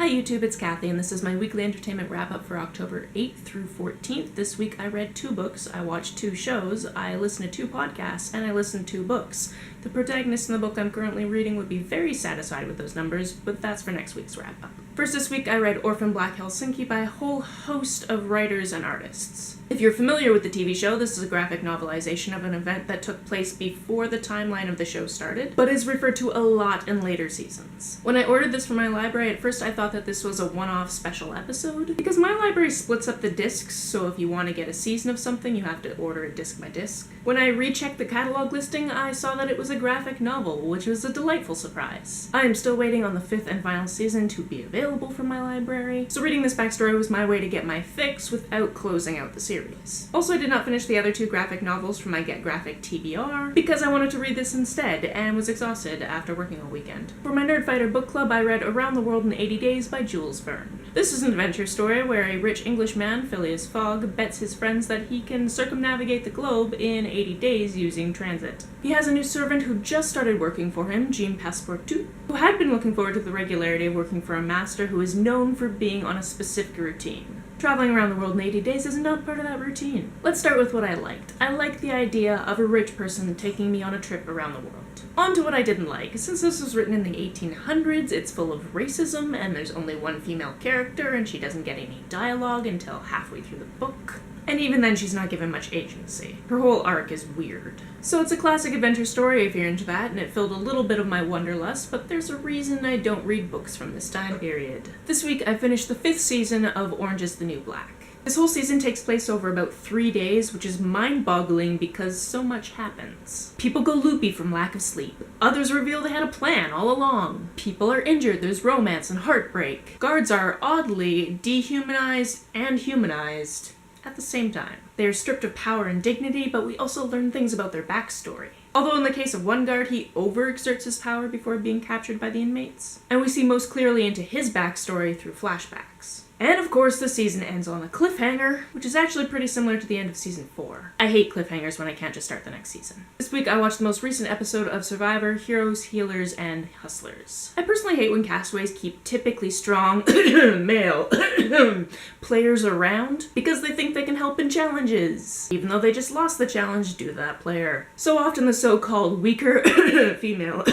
Hi YouTube, it's Kathy, and this is my weekly entertainment wrap-up for October 8th through 14th. This week I read 2 books, I watched 2 shows, I listened to 2 podcasts, and I listened to 2 books. The protagonist in the book I'm currently reading would be very satisfied with those numbers, but that's for next week's wrap-up. First this week I read Orphan Black Helsinki by a whole host of writers and artists. If you're familiar with the TV show, this is a graphic novelization of an event that took place before the timeline of the show started, but is referred to a lot in later seasons. When I ordered this from my library, at first I thought that this was a one-off special episode, because my library splits up the discs, so if you want to get a season of something, you have to order it disc by disc. When I rechecked the catalog listing, I saw that it was a graphic novel, which was a delightful surprise. I am still waiting on the 5th and final season to be available from my library, so reading this backstory was my way to get my fix without closing out the series. Also, I did not finish the other 2 graphic novels from my Get Graphic TBR, because I wanted to read this instead, and was exhausted after working all weekend. For my Nerdfighter book club, I read Around the World in 80 Days by Jules Verne. This is an adventure story where a rich English man, Phileas Fogg, bets his friends that he can circumnavigate the globe in 80 days using transit. He has a new servant who just started working for him, Jean Passepartout, who had been looking forward to the regularity of working for a master who is known for being on a specific routine. Traveling around the world in 80 days is not part of that routine. Let's start with what I liked. I liked the idea of a rich person taking me on a trip around the world. On to what I didn't like. Since this was written in the 1800s, it's full of racism, and there's only one female character, and she doesn't get any dialogue until halfway through the book. And even then, she's not given much agency. Her whole arc is weird. So it's a classic adventure story if you're into that, and it filled a little bit of my wanderlust, but there's a reason I don't read books from this time period. This week, I finished the 5th season of Orange is the New Black. This whole season takes place over about 3 days, which is mind-boggling because so much happens. People go loopy from lack of sleep. Others reveal they had a plan all along. People are injured, there's romance and heartbreak. Guards are oddly dehumanized and humanized at the same time. They are stripped of power and dignity, but we also learn things about their backstory. Although in the case of one guard, he overexerts his power before being captured by the inmates. And we see most clearly into his backstory through flashbacks. And of course, the season ends on a cliffhanger, which is actually pretty similar to the end of season 4. I hate cliffhangers when I can't just start the next season. This week I watched the most recent episode of Survivor, Heroes, Healers, and Hustlers. I personally hate when castaways keep typically strong, male, players around because they think they can help in challenges, even though they just lost the challenge due to that player. So often the so-called weaker, female,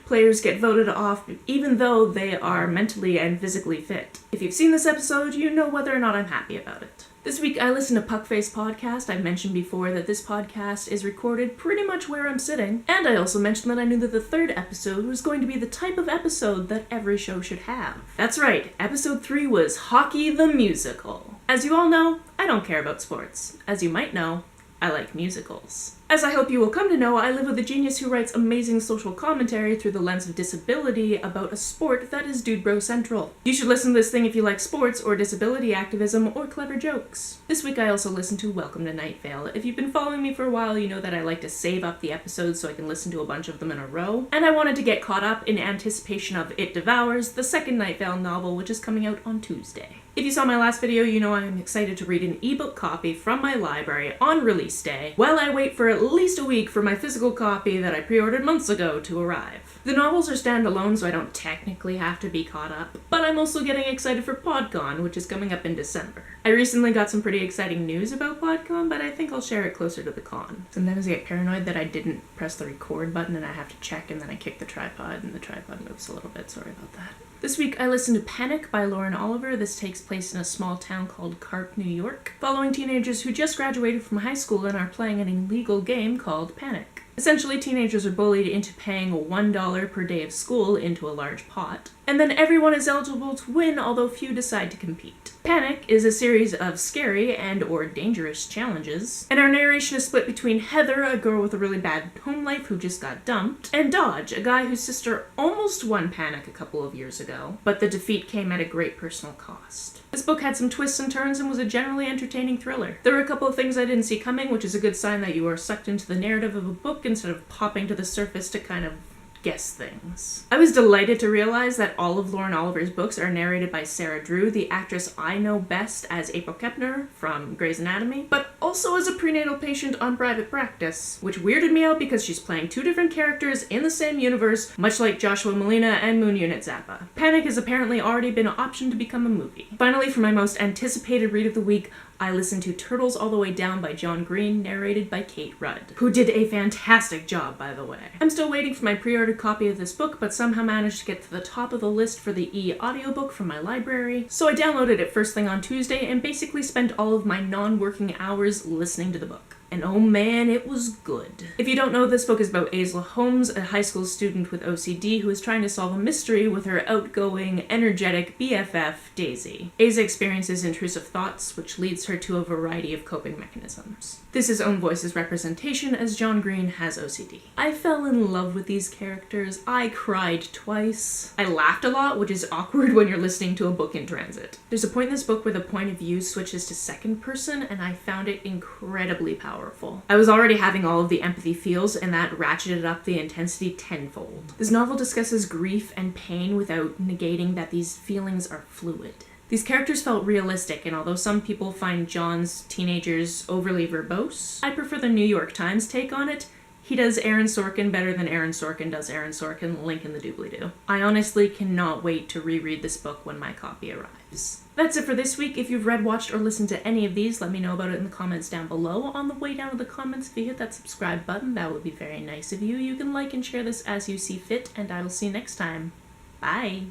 players get voted off even though they are mentally and physically fit. If you've seen this episode, you know whether or not I'm happy about it. This week I listened to Puckface Podcast. I've mentioned before that this podcast is recorded pretty much where I'm sitting, and I also mentioned that I knew that the 3rd episode was going to be the type of episode that every show should have. That's right, episode 3 was Hockey the Musical. As you all know, I don't care about sports. As you might know, I like musicals. As I hope you will come to know, I live with a genius who writes amazing social commentary through the lens of disability about a sport that is Dude Bro Central. You should listen to this thing if you like sports, or disability activism, or clever jokes. This week I also listened to Welcome to Night Vale. If you've been following me for a while, you know that I like to save up the episodes so I can listen to a bunch of them in a row, and I wanted to get caught up in anticipation of It Devours, the 2nd Night Vale novel, which is coming out on Tuesday. If you saw my last video, you know I'm excited to read an ebook copy from my library on release day, while I wait for at least a week for my physical copy that I pre-ordered months ago to arrive. The novels are standalone, so I don't technically have to be caught up, but I'm also getting excited for PodCon, which is coming up in December. I recently got some pretty exciting news about PodCon, but I think I'll share it closer to the con. Sometimes I get paranoid that I didn't press the record button and I have to check, and then I kick the tripod and the tripod moves a little bit. Sorry about that. This week I listened to Panic by Lauren Oliver. This takes place in a small town called Carp, New York, following teenagers who just graduated from high school and are playing an illegal game called Panic. Essentially, teenagers are bullied into paying $1 per day of school into a large pot, and then everyone is eligible to win, although few decide to compete. Panic is a series of scary and/or dangerous challenges, and our narration is split between Heather, a girl with a really bad home life who just got dumped, and Dodge, a guy whose sister almost won Panic a couple of years ago, but the defeat came at a great personal cost. This book had some twists and turns and was a generally entertaining thriller. There were a couple of things I didn't see coming, which is a good sign that you are sucked into the narrative of a book instead of popping to the surface to kind of guess things. I was delighted to realize that all of Lauren Oliver's books are narrated by Sarah Drew, the actress I know best as April Kepner from Grey's Anatomy, but also as a prenatal patient on Private Practice, which weirded me out because she's playing two different characters in the same universe, much like Joshua Malina and Moon Unit Zappa. Panic has apparently already been optioned to become a movie. Finally, for my most anticipated read of the week, I listened to Turtles All the Way Down by John Green, narrated by Kate Rudd, who did a fantastic job, by the way. I'm still waiting for my pre-ordered copy of this book, but somehow managed to get to the top of the list for the e-audiobook from my library, so I downloaded it first thing on Tuesday and basically spent all of my non-working hours listening to the book. And oh man, it was good. If you don't know, this book is about Aisla Holmes, a high school student with OCD who is trying to solve a mystery with her outgoing, energetic BFF, Daisy. Aisla experiences intrusive thoughts, which leads her to a variety of coping mechanisms. This is Own Voice's representation, as John Green has OCD. I fell in love with these characters. I cried twice. I laughed a lot, which is awkward when you're listening to a book in transit. There's a point in this book where the point of view switches to second person, and I found it incredibly powerful. I was already having all of the empathy feels, and that ratcheted up the intensity tenfold. This novel discusses grief and pain without negating that these feelings are fluid. These characters felt realistic, and although some people find John's teenagers overly verbose, I prefer the New York Times take on it. He does Aaron Sorkin better than Aaron Sorkin does Aaron Sorkin, link in the doobly-doo. I honestly cannot wait to reread this book when my copy arrives. That's it for this week. If you've read, watched, or listened to any of these, let me know about it in the comments down below. On the way down to the comments, if you hit that subscribe button, that would be very nice of you. You can like and share this as you see fit, and I will see you next time. Bye!